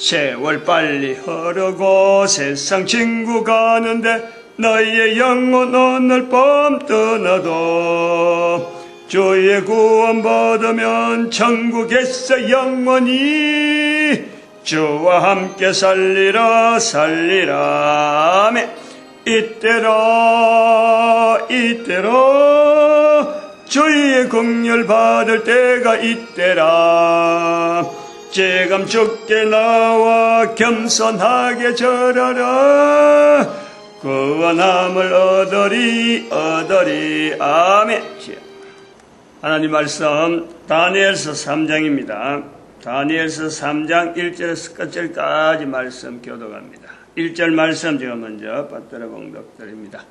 세월 빨리 흐르고 세상 친구 가는데 너희의 영혼 오늘 밤 떠나도 주의 구원 받으면 천국에서 영원히 주와 함께 살리라 살리라. 아멘. 이때라 주의 긍휼 받을 때가 이때라. 지금 주께 나와 겸손하게 절하라. 구원함을 얻으리. 아멘. 하나님 말씀 다니엘서 3장입니다. 다니엘서 3장 1절에서 끝절까지 말씀 교독합니다. 1절 말씀 제가 먼저 받들어 봉독드립니다.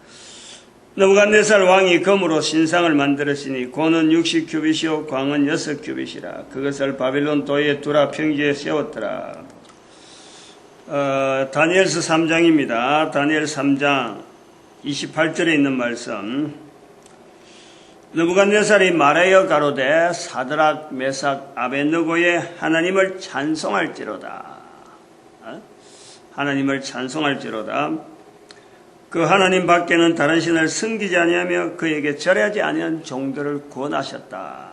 느부갓네살 왕이 금으로 신상을 만들었으니 고는 60규빗이요 광은 6규빗이라. 그것을 바빌론 도의 두라 평지에 세웠더라. 다니엘서 3장입니다. 다니엘 3장 28절에 있는 말씀. 느부갓네살이 말하여 가로되 사드락 메삭 아벳느고의 하나님을 찬송할지로다. 하나님을 찬송할지로다. 그 하나님 밖에는 다른 신을 섬기지 아니하며 그에게 절하지 아니한 종들을 구원하셨다.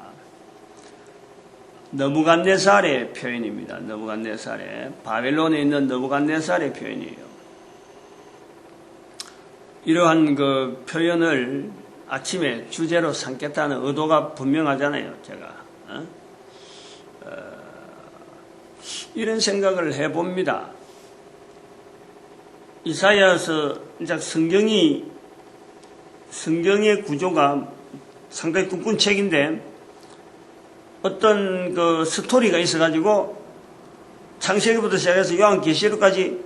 느부갓네살의 표현입니다. 느부갓네살의 바벨론에 있는 느부갓네살의 표현이에요. 이러한 그 표현을 아침에 주제로 삼겠다는 의도가 분명하잖아요. 제가 이런 생각을 해봅니다. 이사야서 성경의 구조가 상당히 굵은 책인데 어떤 그 스토리가 있어가지고 창세기부터 시작해서 요한계시록까지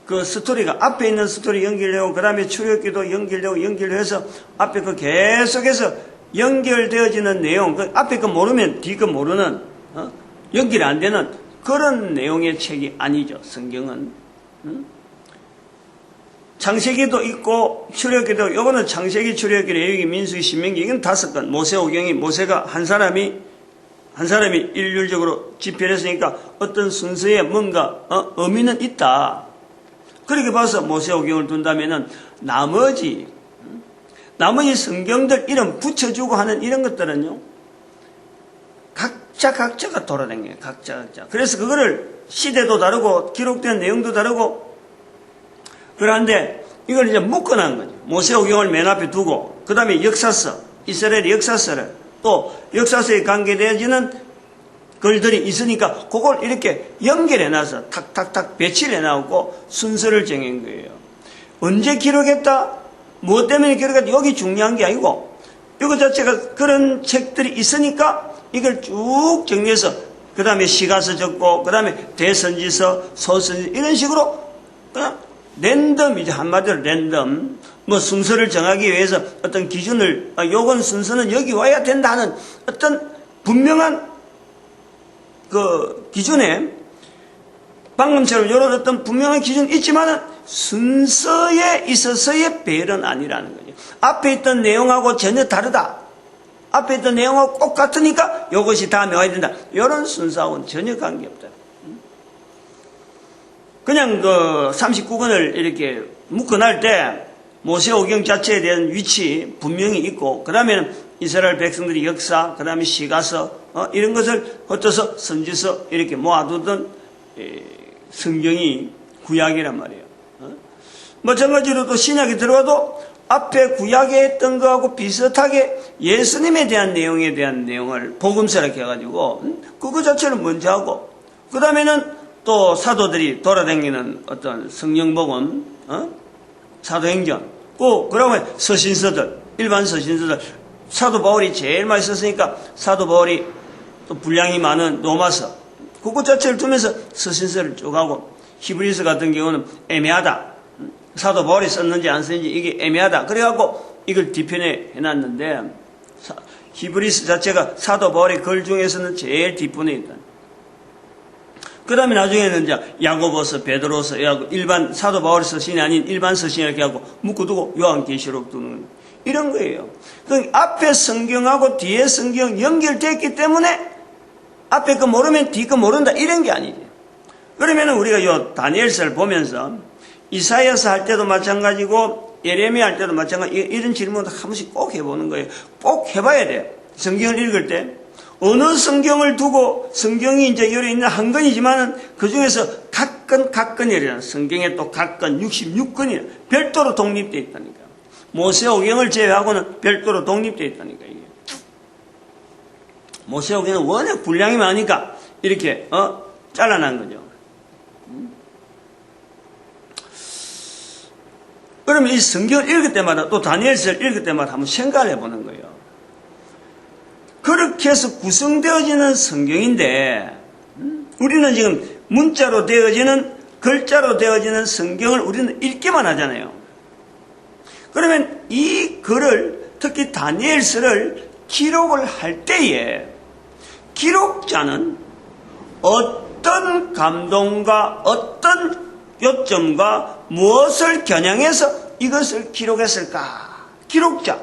그 스토리가 앞에 있는 스토리 연결되고 그 다음에 출애굽기도 연결해서 앞에 그 계속해서 연결되어지는 내용, 그 앞에 거 모르면 뒤 거 모르는 연결이 안 되는 그런 내용의 책이 아니죠. 성경은 창세기도 있고 출애굽기도, 요거는 창세기, 출애굽기, 레위기, 민수기, 신명기, 이건 5건. 모세오경이 모세가 한 사람이 일률적으로 집필했으니까 어떤 순서에 뭔가 의미는 있다. 그렇게 봐서 모세오경을 둔다면은 나머지 성경들 이름 붙여주고 하는 이런 것들은요, 각자가 돌아다녀요. 각자. 그래서 그거를 시대도 다르고 기록된 내용도 다르고 그런데 이걸 이제 묶어놓은 거죠. 모세오경을 맨 앞에 두고 그 다음에 역사서, 이스라엘의 역사서를 또 역사서에 관계되어지는 글들이 있으니까 그걸 이렇게 연결해놔서 탁탁탁 배치를 해놔고 순서를 정한 거예요. 언제 기록했다? 무엇 때문에 기록했다? 여기 중요한 게 아니고 이거 자체가 그런 책들이 있으니까 이걸 쭉 정리해서 그 다음에 시가서 적고 그 다음에 대선지서, 소선지서 이런 식으로 그냥 랜덤이죠. 한마디로 랜덤. 뭐 순서를 정하기 위해서 어떤 기준을 요건 순서는 여기 와야 된다는 어떤 분명한 그 기준에 방금처럼 이런 어떤 분명한 기준이 있지만은 순서에 있어서의 배열은 아니라는 거죠. 앞에 있던 내용하고 전혀 다르다. 앞에 있던 내용하고 꼭 같으니까 이것이 다음에 와야 된다. 이런 순서하고는 전혀 관계없다. 그냥 그 39권을 이렇게 묶어놓을 때 모세오경 자체에 대한 위치 분명히 있고 그 다음에는 이스라엘 백성들의 역사, 그 다음에 시가서 이런 것을 흩어서 선지서 이렇게 모아두던 성경이 구약이란 말이에요. 마찬가지로 또 신약에 들어가도 앞에 구약에 했던 거하고 비슷하게 예수님에 대한 내용을 복음서라고 해가지고 그거 자체를 먼저 하고 그 다음에는 또 사도들이 돌아다니는 어떤 성령복음, 사도행전, 그러면 서신서들, 일반 서신서들, 사도 바울이 제일 많이 썼으니까 사도 바울이 또 분량이 많은 로마서, 그것 자체를 두면서 서신서를 쭉 하고 히브리서 같은 경우는 애매하다. 사도 바울이 썼는지 안 썼는지 이게 애매하다. 그래갖고 이걸 뒤편에 해놨는데 히브리서 자체가 사도 바울의 글 중에서는 제일 뒷편에 있다. 그 다음에 나중에는 이제 야고보서, 베드로서, 일반 사도 바울의 서신이 아닌 일반 서신 이렇게 하고 묶어두고 요한계시록 두는 이런 거예요. 그 앞에 성경하고 뒤에 성경 연결됐기 때문에 앞에 거 모르면 뒤 거 모른다 이런 게 아니지. 그러면은 우리가 요 다니엘서를 보면서 이사야서 할 때도 마찬가지고 예레미야 할 때도 마찬가지 이런 질문을 한 번씩 꼭 해보는 거예요. 꼭 해봐야 돼요. 성경을 읽을 때 어느 성경을 두고 성경이 이제 여러 있는 한 권이지만은 그 중에서 각건이라는 성경에 또 각건 66권이 별도로 독립되어 있다니까. 모세오경을 제외하고는 별도로 독립되어 있다니까 이게. 모세오경은 워낙 분량이 많으니까 이렇게 잘라난 거죠. 그러면 이 성경을 읽을 때마다 또 다니엘서를 읽을 때마다 한번 생각을 해보는 거예요. 그렇게 해서 구성되어지는 성경인데 우리는 지금 문자로 되어지는 글자로 되어지는 성경을 우리는 읽기만 하잖아요. 그러면 이 글을 특히 다니엘서를 기록을 할 때에 기록자는 어떤 감동과 어떤 요점과 무엇을 겨냥해서 이것을 기록했을까? 기록자.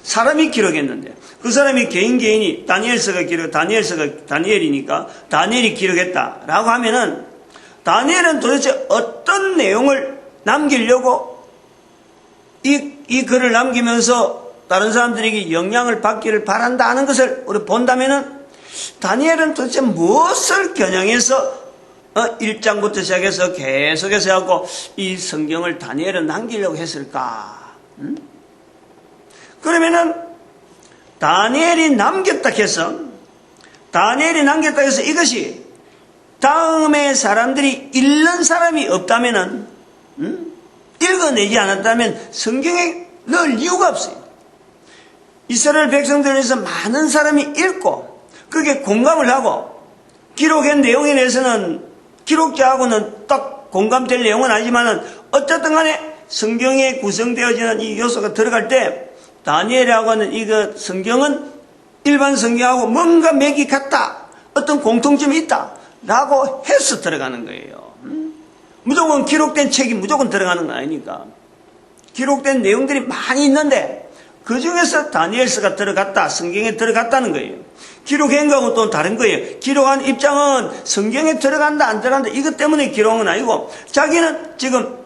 사람이 기록했는데 그 사람이 개인이 다니엘이니까 다니엘이 기록했다라고 하면은 다니엘은 도대체 어떤 내용을 남기려고 이 글을 남기면서 다른 사람들에게 영향을 받기를 바란다 하는 것을 우리 본다면은 다니엘은 도대체 무엇을 겨냥해서 1장부터 시작해서 계속해서 하고 이 성경을 다니엘은 남기려고 했을까? 그러면은 다니엘이 남겼다 해서 이것이 다음에 사람들이 읽는 사람이 없다면은 읽어내지 않았다면 성경에 넣을 이유가 없어요. 이스라엘 백성들에서 많은 사람이 읽고 그게 공감을 하고 기록한 내용에 대해서는 기록자하고는 딱 공감될 내용은 아니지만은 어쨌든 간에 성경에 구성되어지는 이 요소가 들어갈 때 다니엘하고는 이거 성경은 일반 성경하고 뭔가 맥이 같다. 어떤 공통점이 있다. 라고 해서 들어가는 거예요. 무조건 기록된 책이 무조건 들어가는 건 아니니까. 기록된 내용들이 많이 있는데 그 중에서 다니엘서가 들어갔다. 성경에 들어갔다는 거예요. 기록한 거하고 또 다른 거예요. 기록한 입장은 성경에 들어간다 안 들어간다 이것 때문에 기록한 건 아니고 자기는 지금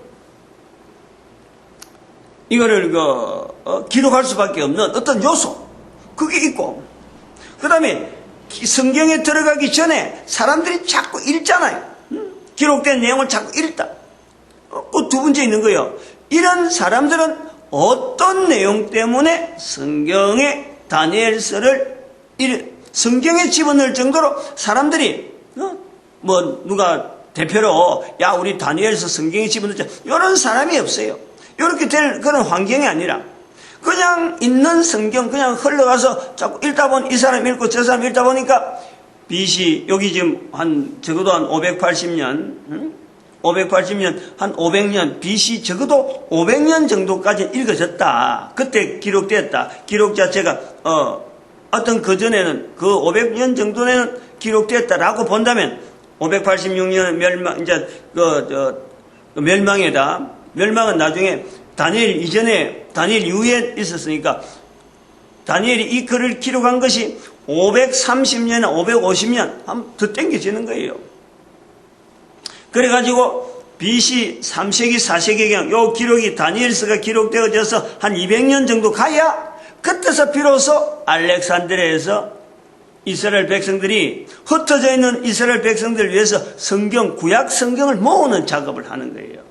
이거를 기록할 수밖에 없는 어떤 요소 그게 있고 그 다음에 성경에 들어가기 전에 사람들이 자꾸 읽잖아요. 기록된 내용을 자꾸 읽다. 그 두 번째 있는 거예요. 이런 사람들은 어떤 내용 때문에 성경에 다니엘서를 성경에 집어넣을 정도로 사람들이 누가 대표로 야 우리 다니엘서 성경에 집어넣자 이런 사람이 없어요. 이렇게 될 그런 환경이 아니라 그냥 있는 성경 그냥 흘러가서 자꾸 읽다 보니 이 사람 읽고 저 사람 읽다 보니까 BC 여기 지금 적어도 한 580년 한 500년 BC 적어도 500년 정도까지 읽어졌다. 그때 기록됐다. 기록 자체가 어떤 그 전에는 그 500년 정도에는 기록됐다라고 본다면 586년 멸망이다. 멸망은 나중에 다니엘 이전에 다니엘 이후에 있었으니까 다니엘이 이 글을 기록한 것이 530년, 550년 더 땡겨지는 거예요. 그래가지고 BC 3세기, 4세기경 요 기록이 다니엘서가 기록되어져서 한 200년 정도 가야 그때서 비로소 알렉산드리아에서 이스라엘 백성들이 흩어져 있는 이스라엘 백성들을 위해서 성경, 구약 성경을 모으는 작업을 하는 거예요.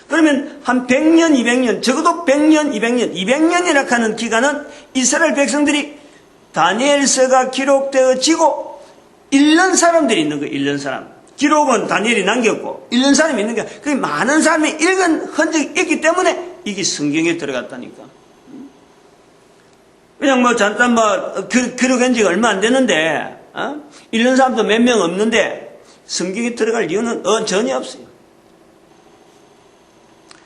그러면 한 100년, 200년, 적어도 100년, 200년이라 하는 기간은 이스라엘 백성들이 다니엘서가 기록되어지고 읽는 사람들이 있는 거예요. 읽는 사람. 기록은 다니엘이 남겼고 읽는 사람이 있는 거야. 그 많은 사람이 읽은 흔적이 있기 때문에 이게 성경에 들어갔다니까. 그냥 잠깐 기록한 지가 얼마 안 되는데 읽는 사람도 몇 명 없는데 성경에 들어갈 이유는 전혀 없어요.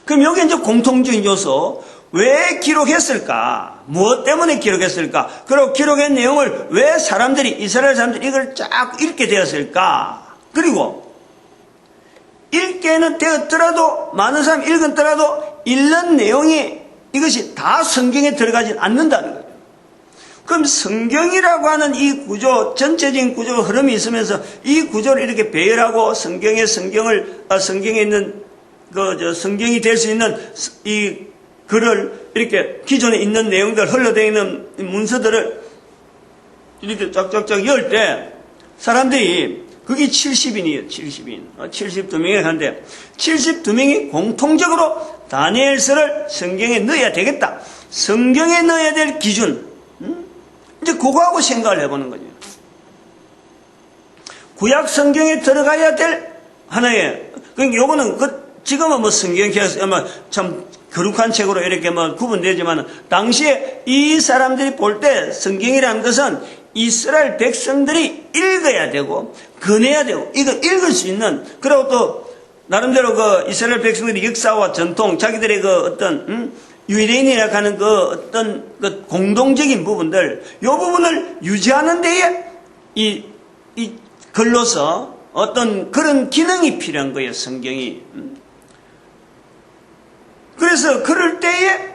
그럼 여기 이제 공통적인 요소, 왜 기록했을까? 무엇 때문에 기록했을까? 그리고 기록한 내용을 왜 이스라엘 사람들이 이걸 쫙 읽게 되었을까? 그리고 읽게는 되었더라도, 많은 사람이 읽었더라도, 읽는 내용이 이것이 다 성경에 들어가진 않는다는 거예요. 그럼 성경이라고 하는 이 구조, 전체적인 구조가 흐름이 있으면서 이 구조를 이렇게 배열하고 성경에 있는 성경이 될 수 있는 이 글을 이렇게 기존에 있는 내용들 흘러다니는 있는 문서들을 이렇게 쫙쫙쫙 열 때 사람들이 그게 70인이에요. 70인. 72명이 한데 72명이 공통적으로 다니엘서를 성경에 넣어야 되겠다. 성경에 넣어야 될 기준. 이제 그거하고 생각을 해보는 거죠. 구약 성경에 들어가야 될 하나의, 요거는 지금은 뭐 성경 참 거룩한 책으로 이렇게 구분되지만 당시에 이 사람들이 볼 때 성경이라는 것은 이스라엘 백성들이 읽어야 되고 conna야 되고 이거 읽을 수 있는, 그리고 또 나름대로 이스라엘 백성들의 역사와 전통, 자기들의 어떤 유대인이라 하는 어떤 공동적인 부분들, 이 부분을 유지하는 데에 이 글로서 어떤 그런 기능이 필요한 거예요, 성경이. 그래서 그럴 때에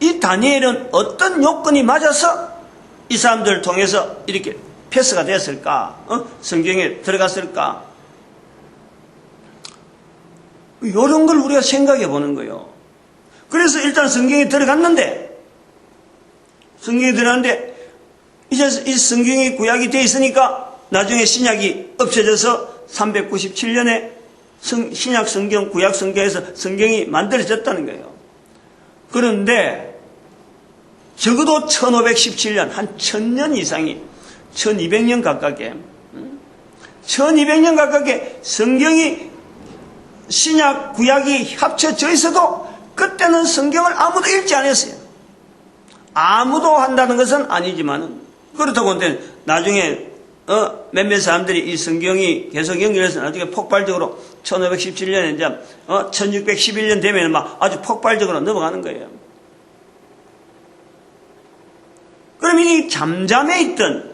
이 다니엘은 어떤 요건이 맞아서 이 사람들을 통해서 이렇게 패스가 됐을까? 성경에 들어갔을까? 이런 걸 우리가 생각해 보는 거예요. 그래서 일단 성경에 들어갔는데 이제 이 성경이 구약이 돼 있으니까 나중에 신약이 없어져서 397년에 신약 성경, 구약 성경에서 성경이 만들어졌다는 거예요. 그런데 적어도 1517년, 한 1000년 이상이, 1200년 가깝게, 1200년 가깝게 성경이, 신약, 구약이 합쳐져 있어도 그때는 성경을 아무도 읽지 않았어요. 아무도 한다는 것은 아니지만, 그렇다고 하는데 나중에 몇몇 사람들이 이 성경이 계속 연결해서 나중에 폭발적으로 1517년에 이제 1611년 되면 막 아주 폭발적으로 넘어가는 거예요. 그럼 이 잠잠해 있던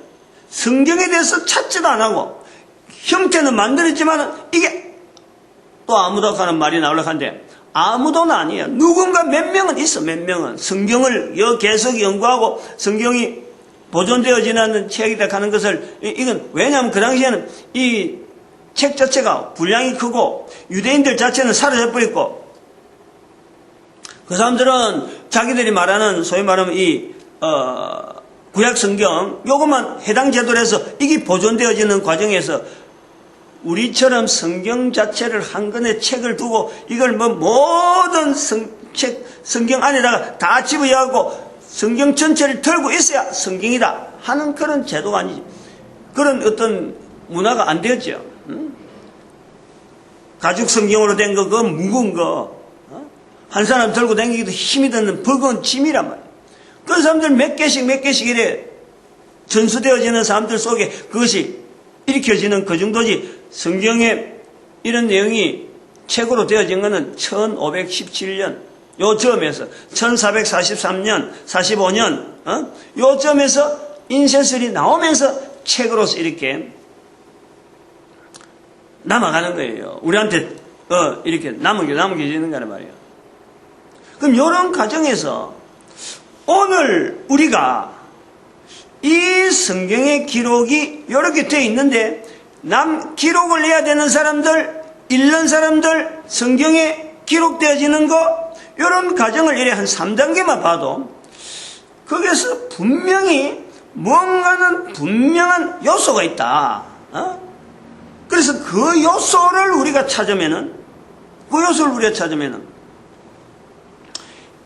성경에 대해서 찾지도 안 하고 형태는 만들었지만 이게 또 아무도 하는 말이 나오려고 하는데 아무도는 아니에요. 누군가 몇 명은 있어. 몇 명은 성경을 계속 연구하고 성경이 보존되어지는 책이다 하는 것을, 이건 왜냐하면 그 당시에는 이 책 자체가 분량이 크고 유대인들 자체는 사라져버렸고 그 사람들은 자기들이 말하는 소위 말하면 이 구약 성경 요것만 해당 제도로 해서 이게 보존되어지는 과정에서 우리처럼 성경 자체를 한 권의 책을 두고 이걸 모든 성경 안에다가 다 집어넣고 성경 전체를 들고 있어야 성경이다 하는 그런 제도가 아니지. 그런 어떤 문화가 안 되었죠. 가죽 성경으로 된 거, 그거 무거운 거, 한 사람 들고 다니기도 힘이 드는 버거운 짐이란 말이에요. 그런 사람들 몇 개씩 이래 전수되어지는 사람들 속에 그것이 일으켜지는 그 정도지. 성경에 이런 내용이 책으로 되어진 것은 1517년 요점에서 1443년 45년 요점에서 인쇄설이 나오면서 책으로서 이렇게 남아가는 거예요. 우리한테 이렇게 남겨지는 거란 말이에요. 그럼 이런 과정에서 오늘 우리가 이 성경의 기록이 이렇게 되어 있는데 기록을 해야 되는 사람들, 읽는 사람들, 성경에 기록되어지는 거, 이런 과정을 이래 한 3단계만 봐도 거기에서 분명히 뭔가는 분명한 요소가 있다. 그래서 그 요소를 우리가 찾으면은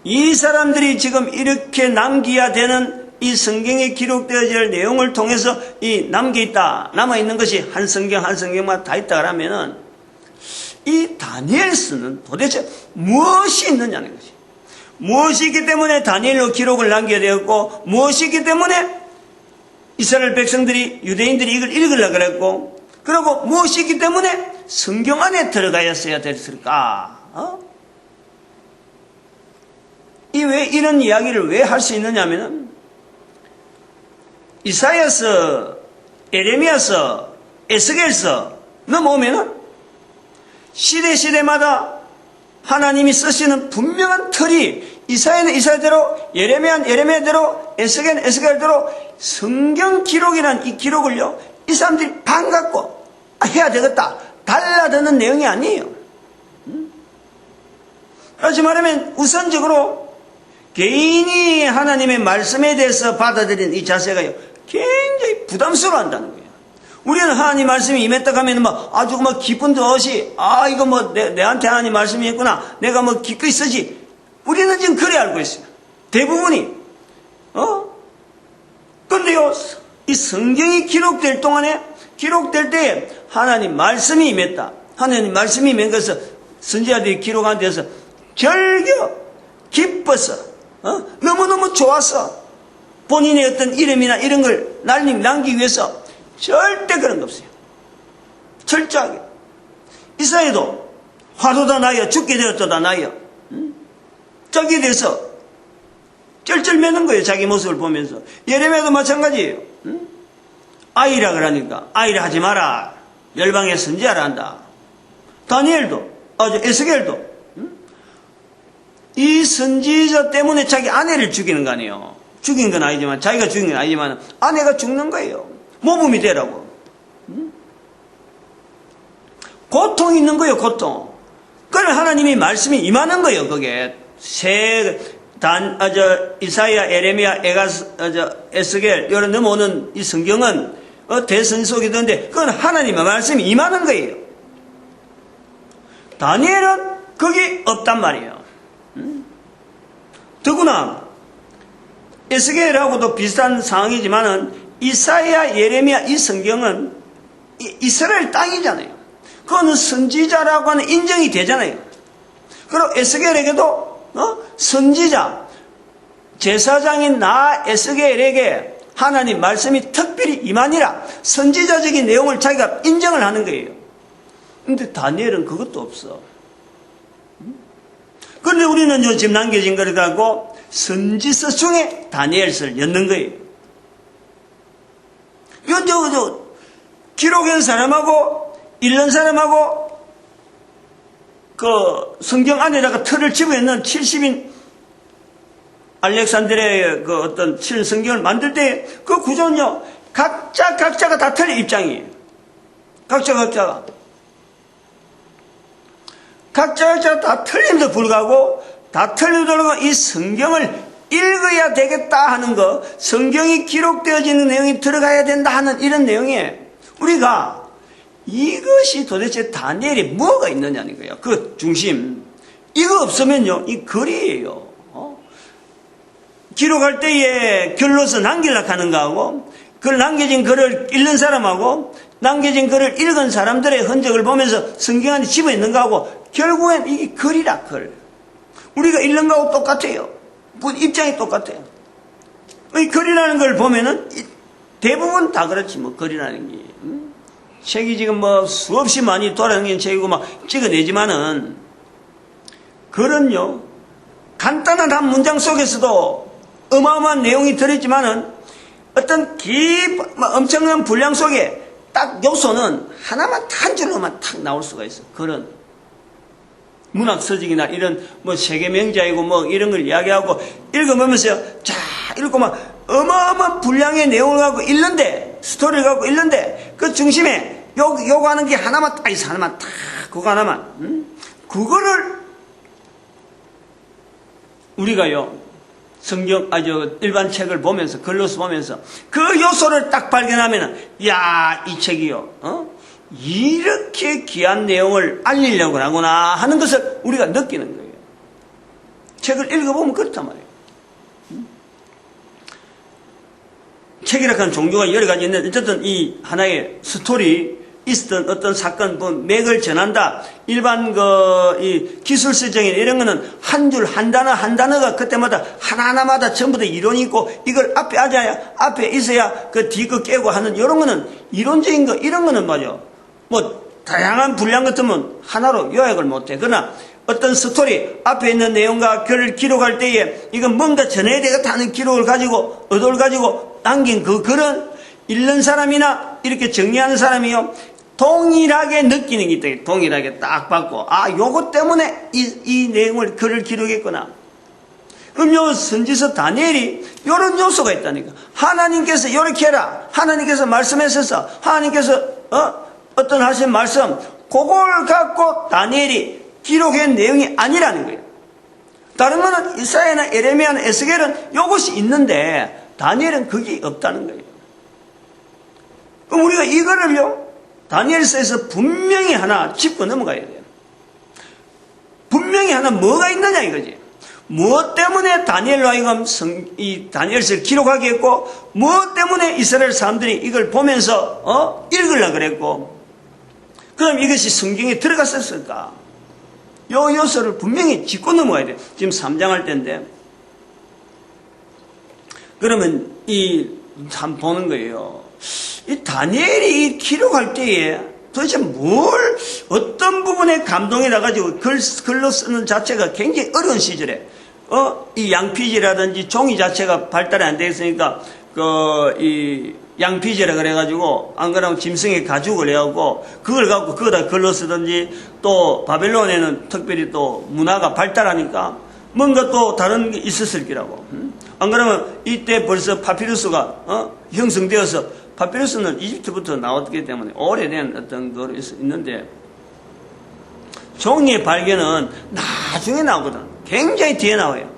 이 사람들이 지금 이렇게 남겨야 되는 이 성경에 기록되어질 내용을 통해서 이 남아있는 것이 한 성경만 다 있다 그러면은 이 다니엘서는 도대체 무엇이 있느냐는 것이. 무엇이 있기 때문에 다니엘로 기록을 남겨야 되었고, 무엇이 있기 때문에 이스라엘 백성들이, 유대인들이 이걸 읽으려고 그랬고, 그리고 무엇이 있기 때문에 성경 안에 들어가야 됐을까? 이런 이야기를 왜 할 수 있느냐면은, 이사야서, 에레미야서, 에스겔서 넘어오면은 시대마다 하나님이 쓰시는 분명한 틀이 이사야는 이사야대로, 예레미야는 예레미야대로, 에스겔은 에스겔대로 성경 기록이란 이 기록을요, 이 사람들이 반갑고 해야 되겠다 달라드는 내용이 아니에요. 다시 말하면 우선적으로 개인이 하나님의 말씀에 대해서 받아들이는 이 자세가요, 굉장히 부담스러워한다는 거예요. 우리는 하나님 말씀이 임했다 하면 아주 기쁜 듯이, 이거 내한테 하나님 말씀이 있구나, 내가 기꺼이 쓰지. 우리는 지금 그래 알고 있어요. 대부분이. 그런데요, 이 성경이 기록될 동안에, 기록될 때에 하나님 말씀이 임했다. 하나님 말씀이 임한 것을 선지자들이 기록한 데서 절겨 기뻐서, 너무너무 좋아서 본인의 어떤 이름이나 이런 걸 남기기 위해서 절대 그런 거 없어요. 철저하게. 이사야도 화도다 나여 죽게 되었도다 나여. 저기에 대해서 쩔쩔매는 거예요. 자기 모습을 보면서. 예레미야도 마찬가지예요. 아이라 그러니까 아이라 하지 마라. 열방에 선지자라 한다. 다니엘도, 에스겔도 이 선지자 때문에 자기 아내를 죽이는 거 아니에요. 죽인 건 아니지만, 자기가 죽인 건 아니지만 아내가 죽는 거예요. 모범이 되라고. 고통이 있는 거예요. 고통. 그걸 하나님이 말씀이 임하는 거예요. 그게 이사야, 예레미야, 에스겔 이런 넘어오는 이 성경은 대선속이 되는데 그건 하나님의 말씀이 임하는 거예요. 다니엘은 그게 없단 말이에요. 더구나 에스겔하고도 비슷한 상황이지만은 이사야, 예레미야 이 성경은 이스라엘 땅이잖아요. 그거는 선지자라고 하는 인정이 되잖아요. 그리고 에스겔에게도 선지자, 제사장인 나 에스겔에게 하나님 말씀이 특별히 임하니라 선지자적인 내용을 자기가 인정을 하는 거예요. 근데 다니엘은 그것도 없어. 그런데 우리는 지금 남겨진 거를 갖고 선지서 중에 다니엘서를 엮는 거예요. 이건 기록한 사람하고 읽는 사람하고 그 성경 안에다가 틀을 집어넣는 70인 알렉산드리아의 그 어떤 칠 성경을 만들 때 그 구조는요, 각자가 다 틀린 입장이에요. 각자가 다 틀림에도 불구하고 다 틀림에도 이 성경을 읽어야 되겠다 하는 거, 성경이 기록되어지는 내용이 들어가야 된다 하는 이런 내용에 우리가 이것이 도대체 다니엘이 뭐가 있느냐는 거예요. 그 중심. 이거 없으면요, 이 글이에요. 기록할 때에 결로서 남기려고 하는 거하고, 그걸 남겨진 글을 읽는 사람하고, 남겨진 글을 읽은 사람들의 흔적을 보면서 성경 안에 집어있는 거하고, 결국엔 이게 글이라, 글. 우리가 읽는 거하고 똑같아요. 입장이 똑같아요. 이 글이라는 걸 보면은, 대부분 다 그렇지, 글이라는 게. 책이 지금 수없이 많이 돌아다니는 책이고 찍어내지만은, 글은요, 간단한 한 문장 속에서도 어마어마한 내용이 들어있지만은, 어떤 엄청난 분량 속에 딱 요소는 하나만, 한 줄로만 탁 나올 수가 있어. 글은. 문학 서적이나 이런 세계 명작이고 이런 걸 이야기하고 읽어보면서 자, 읽고 어마어마한 분량의 내용을 갖고 읽는데, 스토리를 갖고 읽는데, 그 중심에 요거 하는 게 하나만 딱 있어. 하나만 탁, 그거 하나만. 그거를 우리가요, 일반 책을 보면서, 글로서 보면서, 그 요소를 딱 발견하면은, 이 책이요, 이렇게 귀한 내용을 알리려고 하구나 하는 것을 우리가 느끼는 거예요. 책을 읽어보면 그렇단 말이에요. 책이라고 하는 종류가 여러 가지 있는데, 어쨌든 이 하나의 스토리, 있었던 어떤 사건, 맥을 전한다. 일반 이 기술서적인 이런 거는 한 줄, 한 단어가 그때마다 하나하나마다 전부 다 이론이 있고, 이걸 앞에 있어야 그 뒤 거 깨고 하는 이런 거는 이론적인 거, 이런 거는 말이요. 다양한 분량 같으면 하나로 요약을 못 해. 그러나 어떤 스토리, 앞에 있는 내용과 글을 기록할 때에 이건 뭔가 전해야 되겠다 하는 기록을 가지고, 의도를 가지고 남긴 그 글은 읽는 사람이나 이렇게 정리하는 사람이요, 동일하게 느끼는 게 있다. 동일하게 딱 받고, 요것 때문에 이 내용을, 글을 기록했구나. 그럼 요 선지서 다니엘이 요런 요소가 있다니까. 하나님께서 이렇게 해라. 하나님께서 말씀하셔서 하나님께서 어떤 하신 말씀 그걸 갖고 다니엘이 기록한 내용이 아니라는 거예요. 다른 거는 이사야나 예레미야나 에스겔은 이것이 있는데 다니엘은 그게 없다는 거예요. 그럼 우리가 이거를요 다니엘서에서 분명히 하나 짚고 넘어가야 돼요. 분명히 하나 뭐가 있느냐 이거지. 무엇 때문에 다니엘로 하여금 이 다니엘서를 기록하게 했고 무엇 때문에 이스라엘 사람들이 이걸 보면서 읽으려고 그랬고 그럼 이것이 성경에 들어갔었을까? 요 요소를 분명히 짚고 넘어가야 돼요. 지금 3장 할 때인데 그러면 참 보는 거예요. 이 다니엘이 기록할 때에 도대체 어떤 부분에 감동이 나가지고 글로 쓰는 자체가 굉장히 어려운 시절에, 이 양피지라든지 종이 자체가 발달이 안 되어 있으니까, 이 양피지라 그래가지고, 안 그러면 짐승의 가죽을 내갖고, 그걸 갖고 그거다 글로 쓰든지, 또 바벨론에는 특별히 또 문화가 발달하니까, 뭔가 또 다른 게 있었을 기라고. 안 그러면 이때 벌써 파피루스가, 형성되어서, 파피루스는 이집트부터 나왔기 때문에 오래된 어떤 거로 있는데 종이의 발견은 나중에 나오거든. 굉장히 뒤에 나와요.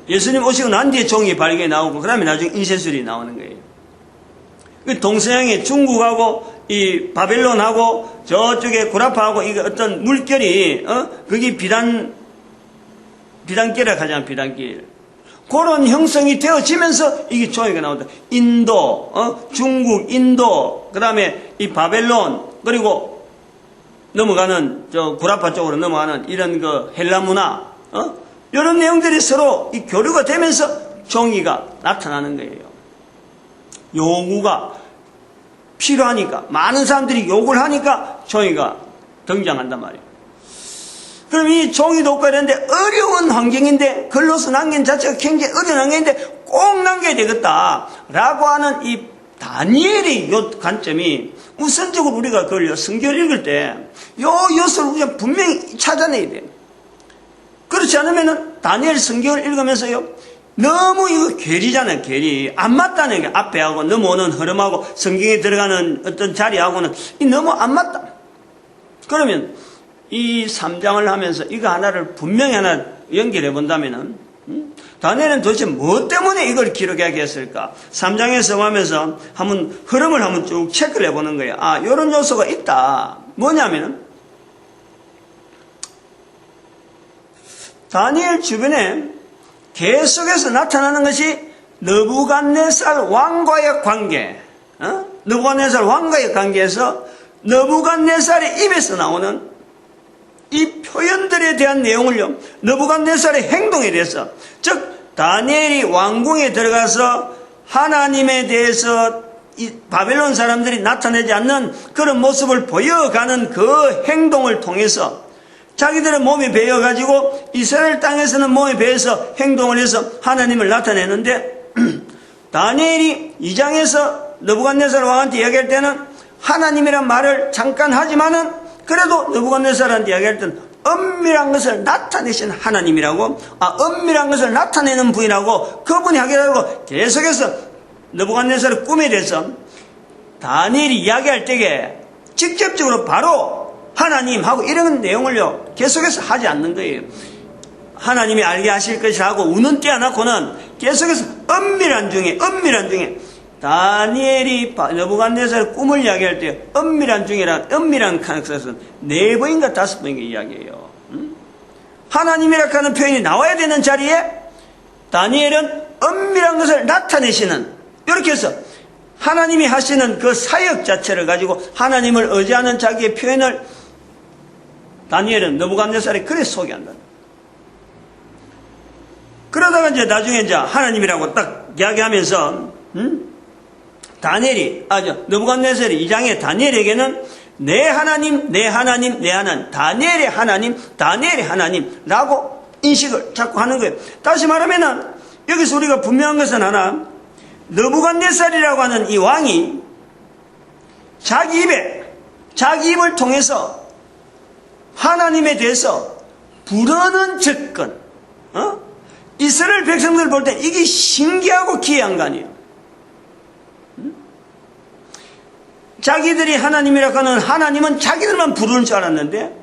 예수님 오시고 난 뒤에 종이의 발견이 나오고 그 다음에 나중에 인쇄술이 나오는 거예요. 동서양의 중국하고 이 바벨론하고 저쪽에 구라파하고 이거 어떤 물결이 그게 비단길이라고 하잖아. 비단길. 그런 형성이 되어지면서 이게 종이가 나온다. 인도, 중국, 인도, 그 다음에 이 바벨론, 그리고 넘어가는, 구라파 쪽으로 넘어가는 이런 헬라 문화, 이런 내용들이 서로 이 교류가 되면서 종이가 나타나는 거예요. 요구가 필요하니까, 많은 사람들이 요구를 하니까 종이가 등장한단 말이에요. 그럼 이 종이 독과해야 되는데 어려운 환경인데 글로서 남긴 자체가 굉장히 어려운 환경인데 꼭 남겨야 되겠다 라고 하는 이 다니엘의 요 관점이 우선적으로 우리가 그걸 성경을 읽을 때 요 요소를 우리가 분명히 찾아내야 돼요. 그렇지 않으면은 다니엘 성경을 읽으면서요 너무 이거 괴리잖아요. 괴리 안 맞다는 게 앞에하고 넘어오는 흐름하고 성경에 들어가는 어떤 자리하고는 너무 안 맞다. 그러면 이 3장을 하면서 이거 하나를 분명히 하나 연결해 본다면은, 다니엘은 도대체 뭐 때문에 이걸 기록하게 했을까? 3장에서 하면서 흐름을 한번 쭉 체크를 해 보는 거예요. 요런 요소가 있다. 뭐냐면은, 다니엘 주변에 계속해서 나타나는 것이 느부갓네살 왕과의 관계, 느부갓네살 왕과의 관계에서 느부갓네살의 입에서 나오는 이 표현들에 대한 내용을요, 느부갓네살의 행동에 대해서, 즉, 다니엘이 왕궁에 들어가서 하나님에 대해서 이 바벨론 사람들이 나타내지 않는 그런 모습을 보여가는 그 행동을 통해서 자기들의 몸이 배어가지고 이스라엘 땅에서는 몸이 배어서 행동을 해서 하나님을 나타내는데 다니엘이 2장에서 느부갓네살 왕한테 이야기할 때는 하나님이란 말을 잠깐 하지만은 그래도 느부갓네살한테 이야기할 때는 엄밀한 것을 나타내신 하나님이라고, 엄밀한 것을 나타내는 분이라고 그분이 하기라고 계속해서 느부갓네살의 꿈에 대해서 다니엘이 이야기할 때에 직접적으로 바로 하나님하고 이런 내용을요 계속해서 하지 않는 거예요. 하나님이 알게 하실 것이라고 우는 때 하나고는 계속해서 엄밀한 중에 다니엘이 느부갓네살 꿈을 이야기할 때 엄밀한 칸에서는 4번인가 5번인가 이야기해요. 하나님이라 하는 표현이 나와야 되는 자리에 다니엘은 엄밀한 것을 나타내시는, 이렇게 해서 하나님이 하시는 그 사역 자체를 가지고 하나님을 의지하는 자기의 표현을 다니엘은 느부갓네살이 그래 소개한다. 그러다가 이제 나중에 하나님이라고 딱 이야기하면서 느부갓네살이 2장에 다니엘에게는 내 하나님, 다니엘의 하나님라고 인식을 자꾸 하는 거예요. 다시 말하면은 여기서 우리가 분명한 것은 하나, 느부갓네살이라고 하는 이 왕이 자기 입을 통해서 하나님에 대해서 부르는 접근, 이 이스라엘 백성들 볼 때 이게 신기하고 기이한 거 아니에요. 자기들이 하나님이라고 하는 하나님은 자기들만 부르는 줄 알았는데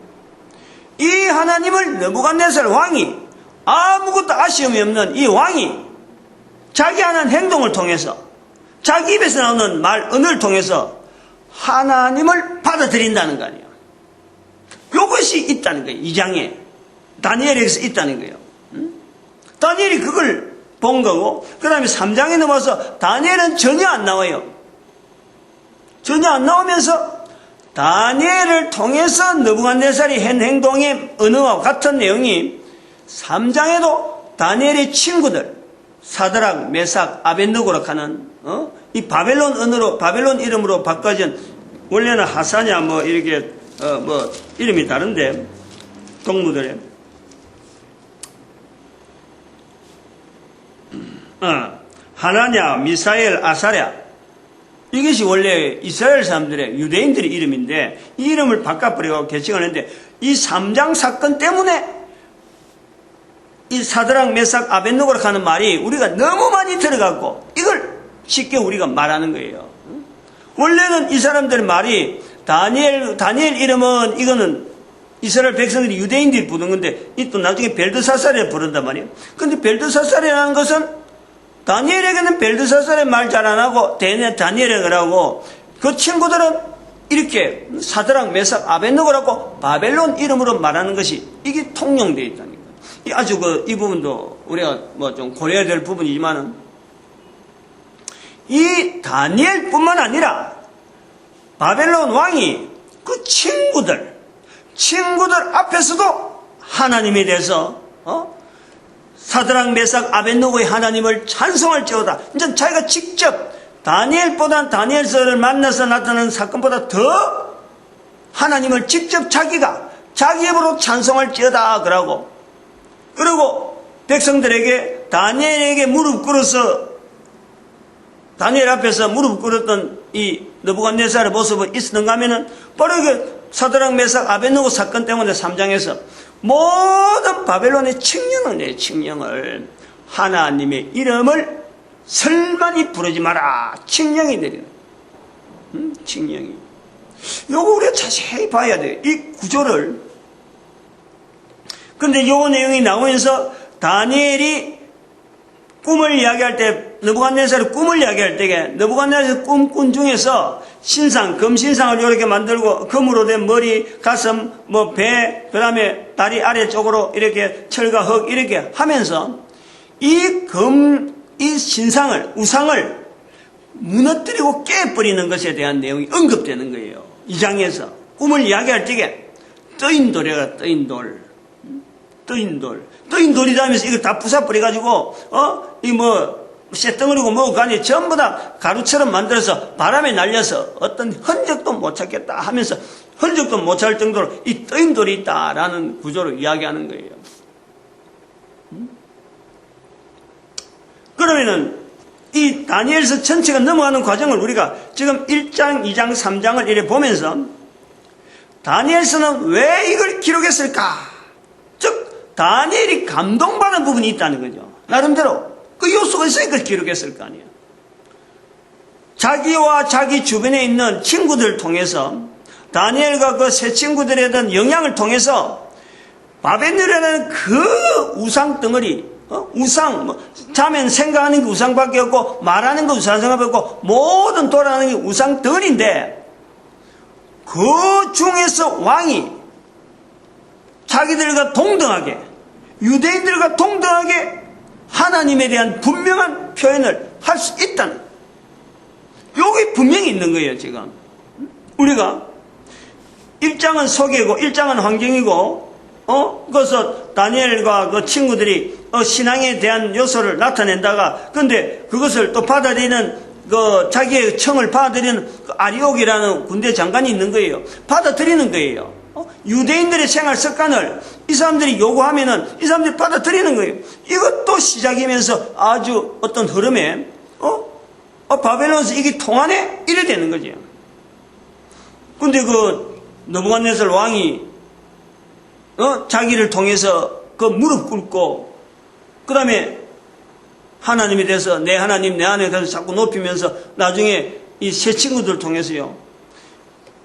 이 하나님을 느부갓네살 왕이 아무것도 아쉬움이 없는 이 왕이 자기 하는 행동을 통해서 자기 입에서 나오는 말, 언어를 통해서 하나님을 받아들인다는 거 아니에요. 이것이 있다는 거예요. 2장에 다니엘에게서 있다는 거예요. 다니엘이 그걸 본 거고 그 다음에 3장에 넘어서 다니엘은 전혀 안 나와요. 전혀 안 나오면서 다니엘을 통해서 느부갓네살이 한 행동의 언어와 같은 내용이 3장에도 다니엘의 친구들 사드락, 메삭, 아벳느고라 하는 이 바벨론 언어로 바벨론 이름으로 바꿔진 원래는 하사냐 뭐 이렇게 뭐 이름이 다른데 동무들의 하나냐, 미사엘, 아사랴 이것이 원래 이스라엘 사람들의 유대인들의 이름인데 이 이름을 바꿔버리고 개칭을 했는데 이 3장 사건 때문에 이 사드락, 메삭, 아벳느고라 하는 말이 우리가 너무 많이 들어갔고 이걸 쉽게 우리가 말하는 거예요. 원래는 이 사람들의 말이 다니엘 이름은 이거는 이스라엘 백성들이 유대인들이 부른 건데 이 또 나중에 벨드사살이라 부른단 말이에요. 근데 벨드사살이라는 것은 다니엘에게는 벨드사살의 말 잘 안 하고 다니엘에게 하고 그 친구들은 이렇게 사드락, 메삭, 아벳느고라고 바벨론 이름으로 말하는 것이 이게 통용되어 있다니까. 아주 이 부분도 우리가 뭐 좀 고려해야 될 부분이지만은 이 다니엘뿐만 아니라 바벨론 왕이 그 친구들 앞에서도 하나님에 대해서 사드락, 메삭, 아벳느고의 하나님을 찬송할지어다. 이제 자기가 직접 다니엘서를 만나서 나타나는 사건보다 더 하나님을 직접 자기가 자기 입으로 찬송할지어다 그러고 그리고 백성들에게 다니엘에게 무릎 꿇어서 다니엘 앞에서 무릎 꿇었던 이 느부갓네살의 모습이 있었는가 하면은 바로 그 사드락, 메삭, 아벳느고 사건 때문에 3장에서 모든 바벨론의 칙령을 하나님의 이름을 설만히 부르지 마라. 칙령이 내리는 칙령이 요거 우리가 자세히 봐야 돼요. 이 구조를. 근데 요 내용이 나오면서 다니엘이 꿈을 이야기할 때 느부갓네살의 꿈을 이야기할 때에 느부갓네살의 꿈꾼 중에서 신상, 금신상을 이렇게 만들고 금으로 된 머리, 가슴, 뭐 배, 그 다음에 다리 아래쪽으로 이렇게 철과 흙 이렇게 하면서 이 신상을, 우상을 무너뜨리고 깨버리는 것에 대한 내용이 언급되는 거예요. 이 장에서 꿈을 이야기할 때에 떠인 돌이라 떠인 돌. 떠인 돌이다 하면서 이걸 다 부숴버려가지고, 쇳덩어리고 뭐고 아니 전부 다 가루처럼 만들어서 바람에 날려서 어떤 흔적도 못 찾겠다 하면서 흔적도 못 찾을 정도로 이 떠인 돌이 있다라는 구조를 이야기하는 거예요. 그러면은 이 다니엘서 전체가 넘어가는 과정을 우리가 지금 1장, 2장, 3장을 이렇게 보면서 다니엘서는 왜 이걸 기록했을까? 즉 다니엘이 감동받은 부분이 있다는 거죠. 나름대로 그 요소가 있으니까 기록했을 거 아니에요. 자기와 자기 주변에 있는 친구들을 통해서 다니엘과 그 세 친구들에 대한 영향을 통해서 바벨론이라는 그 우상 덩어리, 우상, 자면 생각하는 게 우상밖에 없고 말하는 게 우상밖에 없고 모든 돌아가는 게 우상 덩어리인데 그 중에서 왕이 자기들과 동등하게 유대인들과 동등하게 하나님에 대한 분명한 표현을 할 수 있다는 여기 분명히 있는 거예요. 지금 우리가 1장은 소개고 1장은 환경이고 그래서 다니엘과 그 친구들이 신앙에 대한 요소를 나타낸다가 근데 그것을 또 받아들이는 그 자기의 청을 받아들이는 그 아리옥이라는 군대 장관이 있는 거예요. 받아들이는 거예요. 유대인들의 생활 습관을 이 사람들이 요구하면은 이 사람들이 받아들이는 거예요. 이것도 시작이면서 아주 어떤 흐름에 바벨론에서 이게 통하네? 이래 되는 거죠. 근데 그 느부갓네살 왕이 자기를 통해서 그 무릎 꿇고 그 다음에 하나님에 대해서 내 하나님, 내 하나님에 대해서 자꾸 높이면서 나중에 이 새 친구들 통해서요.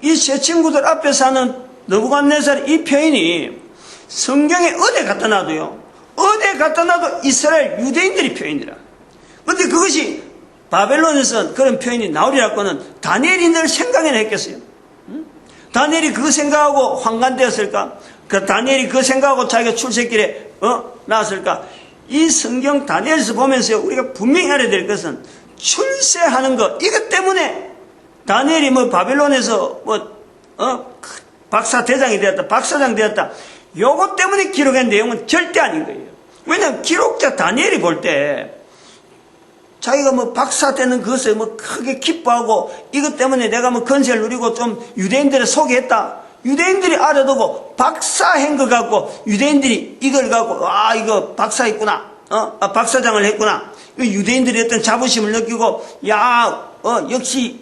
이 새 친구들 앞에 사는 느부갓네살 이 표현이 성경에 어디 갖다 놔도요. 어디 갖다 놔도 이스라엘 유대인들이 표현이라. 그런데 그것이 바벨론에서 그런 표현이 나오리라고는 다니엘이 늘 생각이나 했겠어요. 다니엘이 그 생각하고 환관되었을까? 그 다니엘이 그 생각하고 자기가 출세길에 나왔을까? 이 성경 다니엘에서 보면서 우리가 분명히 알아야 될 것은 출세하는 것, 이것 때문에 다니엘이 바벨론에서 박사 대장이 되었다, 박사장 되었다, 요것 때문에 기록한 내용은 절대 아닌 거예요. 왜냐하면 기록자 다니엘이 볼 때 자기가 박사 되는 것을 크게 기뻐하고 이것 때문에 내가 건세를 누리고 좀 유대인들을 소개했다. 유대인들이 알아두고 박사한 것 갖고 유대인들이 이걸 갖고 이거 박사했구나. 박사장을 했구나. 유대인들이 어떤 자부심을 느끼고 역시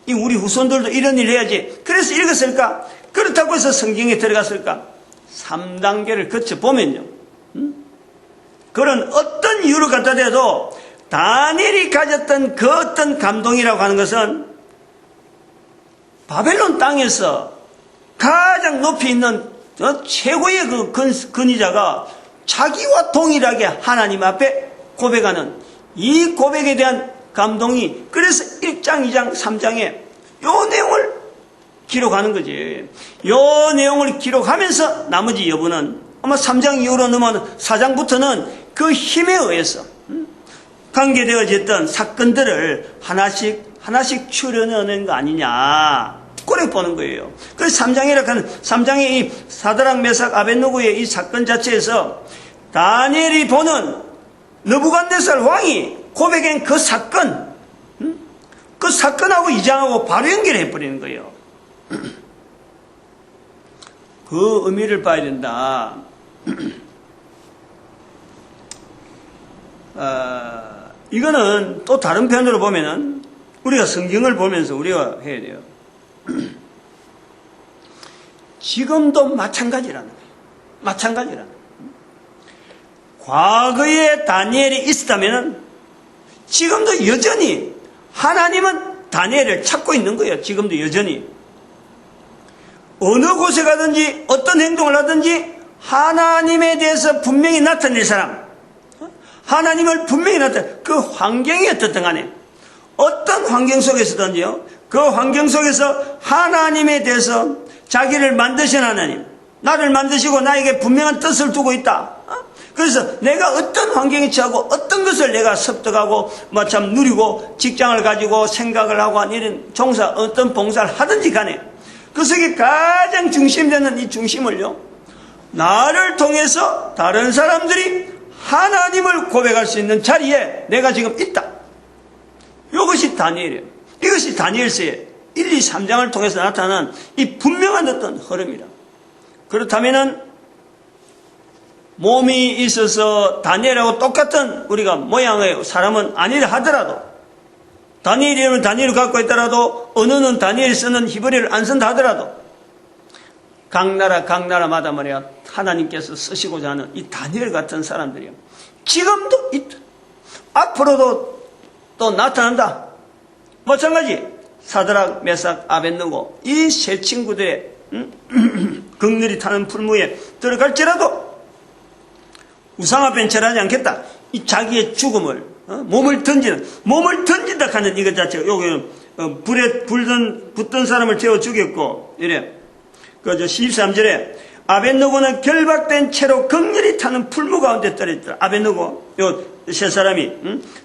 이 우리 후손들도 이런 일 해야지. 그래서 읽었을까? 그렇다고 해서 성경에 들어갔을까? 3단계를 거쳐보면요. 그런 어떤 이유를 갖다 대도 다니엘이 가졌던 그 어떤 감동이라고 하는 것은 바벨론 땅에서 가장 높이 있는 최고의 그 근위자가 자기와 동일하게 하나님 앞에 고백하는 이 고백에 대한 감동이, 그래서 1장, 2장, 3장에 요 내용을 기록하는 거지. 요 내용을 기록하면서 나머지 여부는 아마 3장 이후로 넘어가는 4장부터는 그 힘에 의해서 관계되어졌던 사건들을 하나씩 추려내는 거 아니냐. 그렇게 보는 거예요. 그래서 3장이라고 하는 3장의 이 사드락 메삭 아벳느고의 이 사건 자체에서 다니엘이 보는 느부갓네살 왕이 고백한 그 사건, 그 사건하고 2장하고 바로 연결해 버리는 거예요. 그 의미를 봐야 된다. 이거는 또 다른 편으로 보면은 우리가 성경을 보면서 우리가 해야 돼요. 지금도 마찬가지라는 거예요. 마찬가지라는 거예요. 과거에 다니엘이 있었다면은 지금도 여전히 하나님은 다니엘을 찾고 있는 거예요. 지금도 여전히. 어느 곳에 가든지 어떤 행동을 하든지 하나님에 대해서 분명히 나타낼 사람, 하나님을 분명히 그 환경이 어떻든 간에 어떤 환경 속에서든지요, 그 환경 속에서 하나님에 대해서 자기를 만드신 하나님, 나를 만드시고 나에게 분명한 뜻을 두고 있다. 그래서 내가 어떤 환경에 처하고 어떤 것을 내가 습득하고 참 누리고 직장을 가지고 생각을 하고 한 이런 종사, 어떤 봉사를 하든지 간에 그 속에 가장 중심되는 이 중심을요, 나를 통해서 다른 사람들이 하나님을 고백할 수 있는 자리에 내가 지금 있다. 이것이 다니엘이에요. 이것이 다니엘서의 1, 2, 3장을 통해서 나타나는 이 분명한 어떤 흐름이라. 그렇다면은 몸이 있어서 다니엘하고 똑같은 우리가 모양의 사람은 아니라 하더라도, 다니엘 이름을 다니엘을 갖고 있더라도 어느는 다니엘이 쓰는 히브리어를 안 쓴다 하더라도 각 나라마다 말이야 하나님께서 쓰시고자 하는 이 다니엘 같은 사람들이요, 지금도 있다. 앞으로도 또 나타난다. 마찬가지 사드락, 메삭, 아벳느고 이 세 친구들의 극렬히 타는 풀무에 들어갈지라도 우상 앞엔 절하지 않겠다. 이 자기의 죽음을 몸을 던진다 하는 이것 자체가 여기는 불에 붙던 사람을 태워 죽였고 이래. 그저 13절에 아벳느고는 결박된 채로 극렬히 타는 풀무 가운데 떨어졌더라. 아벳느고 요 세 사람이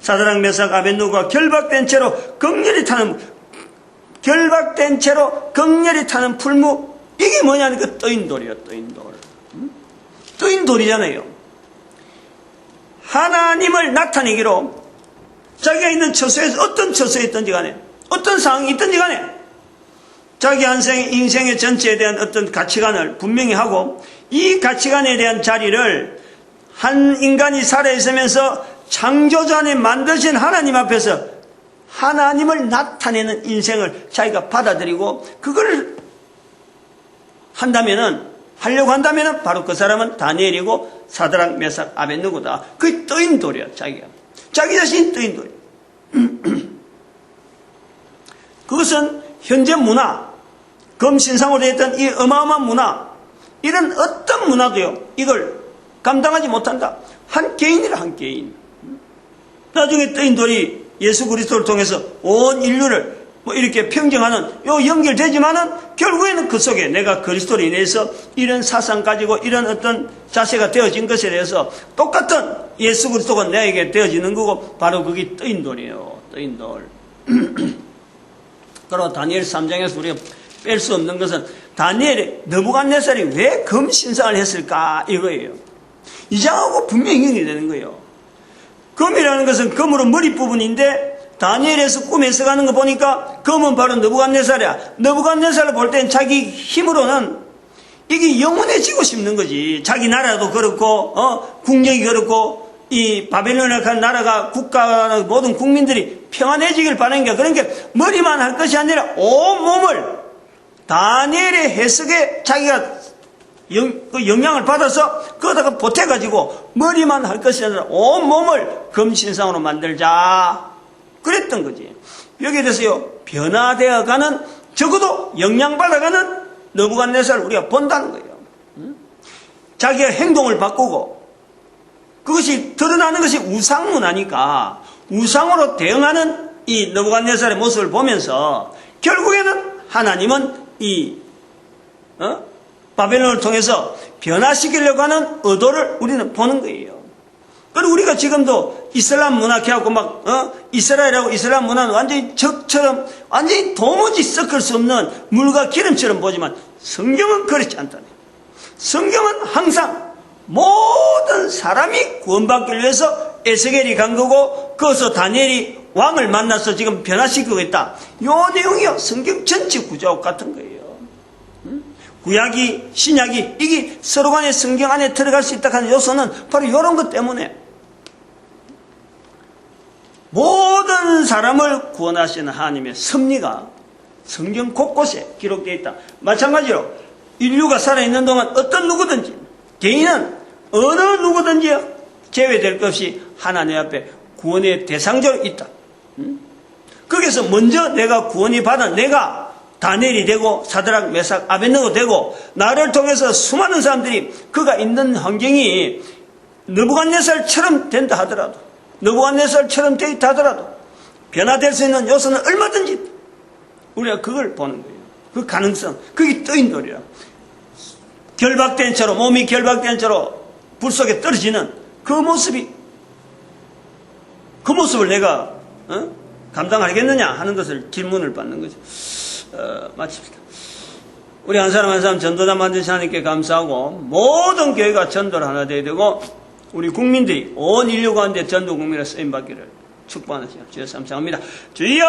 사드락, 메삭, 아벳느고가 결박된 채로 극렬히 타는 풀무, 이게 뭐냐니까 떠인 돌이에요. 떠인 돌이잖아요. 하나님을 나타내기로 자기가 있는 처소에서 어떤 처소에 있든지 간에 어떤 상황이 있든지 간에 자기 인생의 전체에 대한 어떤 가치관을 분명히 하고 이 가치관에 대한 자리를 한 인간이 살아있으면서 창조주 안에 만드신 하나님 앞에서 하나님을 나타내는 인생을 자기가 받아들이고 그걸 한다면은 하려고 한다면 바로 그 사람은 다니엘이고 사드락, 메삭, 아벳느고다. 그게 떠인 돌이야, 자기가. 자기 자신이 떠인 돌이야. 그것은 현재 문화, 검신상으로 되어 있던 이 어마어마한 문화, 이런 어떤 문화도요, 이걸 감당하지 못한다. 한 개인이라, 한 개인. 나중에 떠인 돌이 예수 그리스도를 통해서 온 인류를 뭐 이렇게 평정하는 요 연결되지만은 결국에는 그 속에 내가 그리스도로 인해서 이런 사상 가지고 이런 어떤 자세가 되어진 것에 대해서 똑같은 예수 그리스도가 내게 되어지는 거고 바로 그게 떠인 돌이에요. 떠인 돌. 그리고 다니엘 3장에서 우리가 뺄 수 없는 것은 다니엘이 느부갓네살이 왜 금신상을 했을까 이거예요. 이 장하고 분명히 연결되는 거예요. 금이라는 것은 금으로 머리 부분인데 다니엘에서 꿈에서 가는 거 보니까 금은 바로 느부갓네살이야. 느부갓네살을 볼 땐 자기 힘으로는 이게 영원해지고 싶는 거지. 자기 나라도 그렇고 국력이 그렇고 이 바벨론이라는 나라가 국가나 모든 국민들이 평안해지길 바라는 게 그러니까 머리만 할 것이 아니라 온몸을 다니엘의 해석에 자기가 그 영향을 받아서 그거다가 보태가지고 머리만 할 것이 아니라 온몸을 금신상으로 만들자 그랬던 거지. 여기에 대해서요 변화되어가는 적어도 영향받아가는 느부갓네살을 우리가 본다는 거예요. 자기가 행동을 바꾸고 그것이 드러나는 것이 우상문화니까 우상으로 대응하는 이 느부갓네살의 모습을 보면서 결국에는 하나님은 이 바벨론을 통해서 변화시키려고 하는 의도를 우리는 보는 거예요. 그리고 우리가 지금도 이슬람 문화 해갖고 막 이스라엘하고 이슬람 문화는 완전히 적처럼 완전히 도무지 섞을 수 없는 물과 기름처럼 보지만 성경은 그렇지 않다네. 성경은 항상 모든 사람이 구원받기 위해서 에스겔이 간 거고 거기서 다니엘이 왕을 만나서 지금 변화시키고 있다. 요 내용이요 성경 전체 구조와 같은 거예요. 구약이 신약이 이게 서로 간에 성경 안에 들어갈 수 있다 하는 요소는 바로 이런 것 때문에 모든 사람을 구원하시는 하나님의 섭리가 성경 곳곳에 기록되어 있다. 마찬가지로 인류가 살아있는 동안 어떤 누구든지 개인은 어느 누구든지 제외될 것 없이 하나님 앞에 구원의 대상자로 있다. 거기서 먼저 내가 구원이 받은 내가 다니엘이 되고 사드락, 메삭, 아벳느고 되고 나를 통해서 수많은 사람들이 그가 있는 환경이 느부갓네살처럼 된다 하더라도 느부갓네살처럼 되어 있다 하더라도 변화될 수 있는 요소는 얼마든지 우리가 그걸 보는 거예요. 그 가능성 그게 떠인 돌이라 결박된 채로 몸이 결박된 채로 불 속에 떨어지는 그 모습을 내가 감당하겠느냐 하는 것을 질문을 받는 거죠. 마칩시다. 우리 한 사람 한 사람 전도자 만드신 하나님께 감사하고 모든 교회가 전도를 하나 되어야 되고 우리 국민들이 온 인류 가운데 전도 국민으로 쓰임받기를 축복하는 시간 주여 감사합니다. 주여